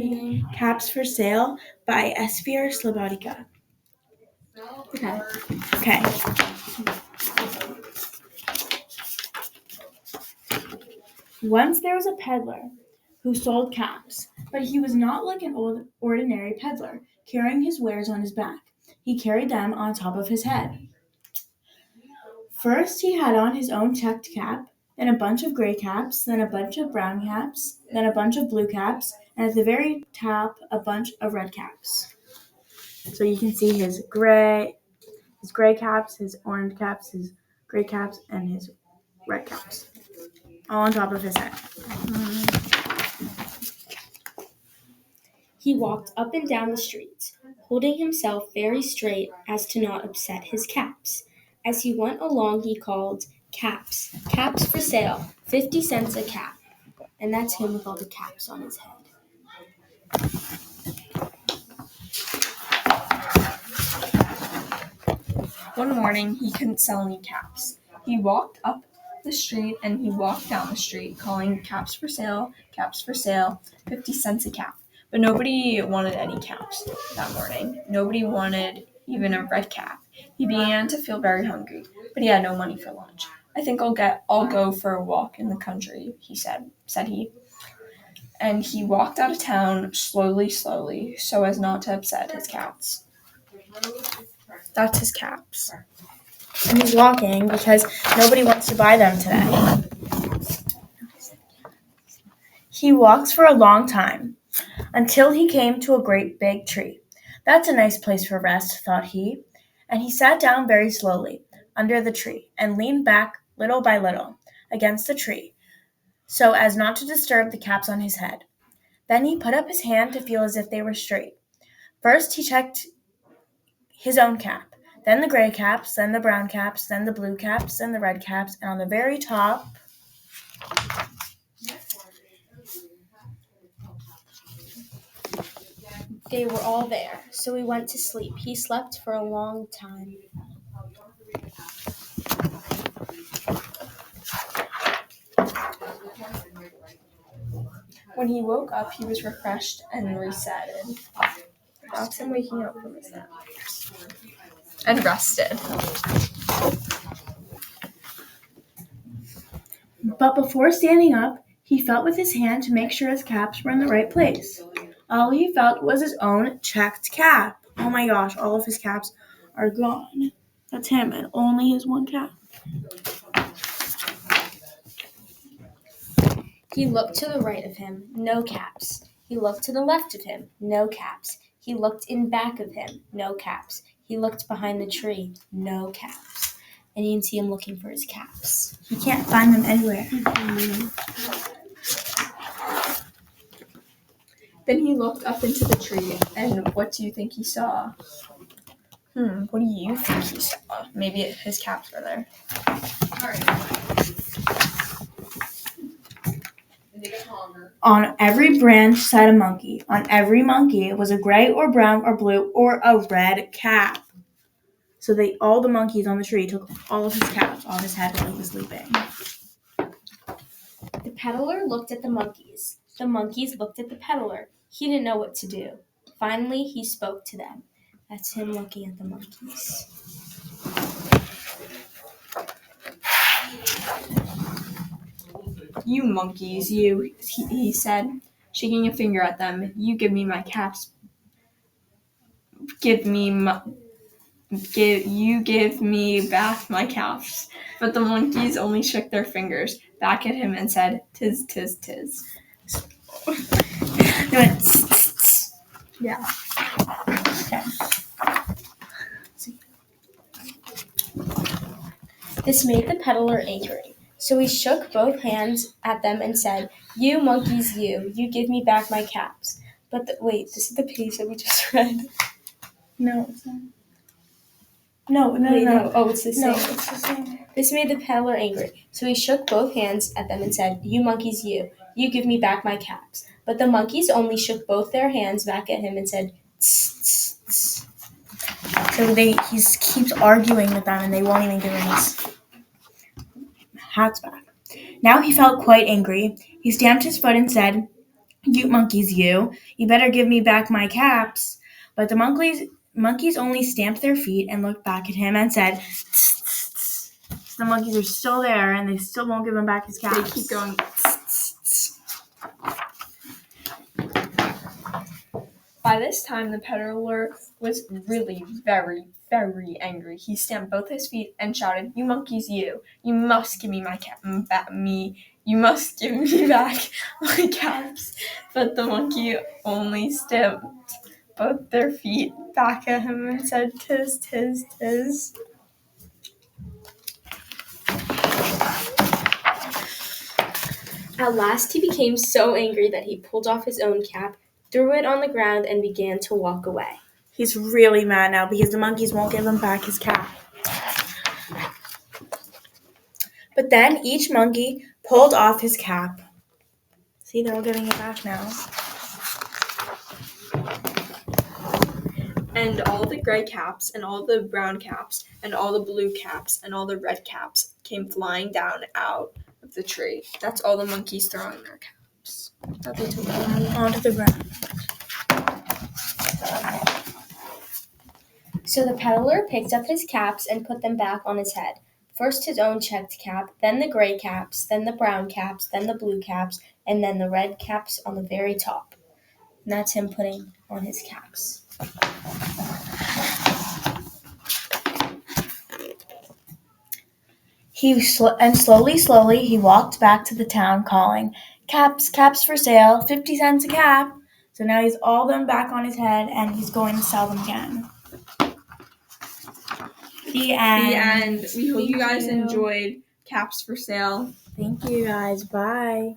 reading Caps for Sale by Esphyr Slobodkina. Okay. Once there was a peddler who sold caps, but he was not like an ordinary peddler, carrying his wares on his back. He carried them on top of his head. First, he had on his own checked cap, then a bunch of gray caps, then a bunch of brown caps, then a bunch of blue caps, and at the very top, a bunch of red caps. So you can see his gray caps, his orange caps, his gray caps, and his red caps, all on top of his head. He walked up and down the streets, holding himself very straight as to not upset his caps. As he went along, he called, "Caps, caps for sale, 50 cents a cap." And that's him with all the caps on his head. One morning, he couldn't sell any caps. He walked up the street and he walked down the street, calling caps for sale, 50 cents a cap. But nobody wanted any caps that morning. Nobody wanted even a red cap. He began to feel very hungry, but he had no money for lunch. "I think I'll go for a walk in the country," he said he. And he walked out of town slowly, so as not to upset his caps. That's his caps. And he's walking because nobody wants to buy them today. He walks for a long time, until he came to a great big tree. "That's a nice place for rest," thought he, and he sat down very slowly under the tree and leaned back little by little against the tree, so as not to disturb the caps on his head. Then he put up his hand to feel as if they were straight. First he checked his own cap, then the gray caps, then the brown caps, then the blue caps, then the red caps, and on the very top, They were all there, so he went to sleep. He slept for a long time. When he woke up, he was refreshed and resetted. That's him waking up from his nap. And rested. But before standing up, he felt with his hand to make sure his caps were in the right place. All he felt was his own checked cap. Oh my gosh, all of his caps are gone. That's him, and only his one cap. He looked to the right of him, no caps. He looked to the left of him, no caps. He looked in back of him, no caps. He looked behind the tree, no caps. And you can see him looking for his caps. He can't find them anywhere. Then he looked up into the tree, and what do you think he saw? What do you think he saw? Maybe his caps were there. On every branch sat a monkey. On every monkey was a gray or brown or blue or a red cap. So all the monkeys on the tree took all of his caps off his head while he was sleeping. The peddler looked at the monkeys. The monkeys looked at the peddler. He didn't know what to do. Finally, he spoke to them. That's him looking at the monkeys. "You monkeys, he said, shaking a finger at them. "You give me my caps. You give me back my caps." But the monkeys only shook their fingers back at him and said, "'Tis, 'tis, 'tis." They went, tss, tss, tss. Yeah. Okay. This made the peddler angry. So he shook both hands at them and said, "You monkeys, you give me back my caps." But wait, this is the page that we just read. No, it's not. No. Oh, it's the same. No, it's the same. This made the peddler angry. So he shook both hands at them and said, "You monkeys, you give me back my caps." But the monkeys only shook both their hands back at him and said, "Tss, tss, tss." So he keeps arguing with them, and they won't even give him his hats back. Now he felt quite angry. He stamped his foot and said, You monkeys, you better give me back my caps. But the monkeys only stamped their feet and looked back at him and said, "Tss, tss, tss." So the monkeys are still there and they still won't give him back his caps. They keep going. "Tss, tss, tss." By this time, the peddler was really very, very angry. He stamped both his feet and shouted, "You monkeys, you must give me my you must give me back my caps." But the monkey only stamped both their feet back at him and said, "Tis, tis, tis." At last he became so angry that he pulled off his own cap, threw it on the ground, and began to walk away. He's really mad now because the monkeys won't give him back his cap. But then each monkey pulled off his cap. See, they're all giving it back now. And all the gray caps, and all the brown caps, and all the blue caps, and all the red caps came flying down out of the tree. That's all the monkeys throwing their caps that they took Onto the ground. So the peddler picked up his caps and put them back on his head. First his own checked cap, then the gray caps, then the brown caps, then the blue caps, and then the red caps on the very top. And that's him putting on his caps. Slowly he walked back to the town calling, "Caps, caps for sale, 50 cents a cap." So now he's all them back on his head and he's going to sell them again. The end. The end. We hope you guys enjoyed Caps for Sale. Thank you guys. Bye.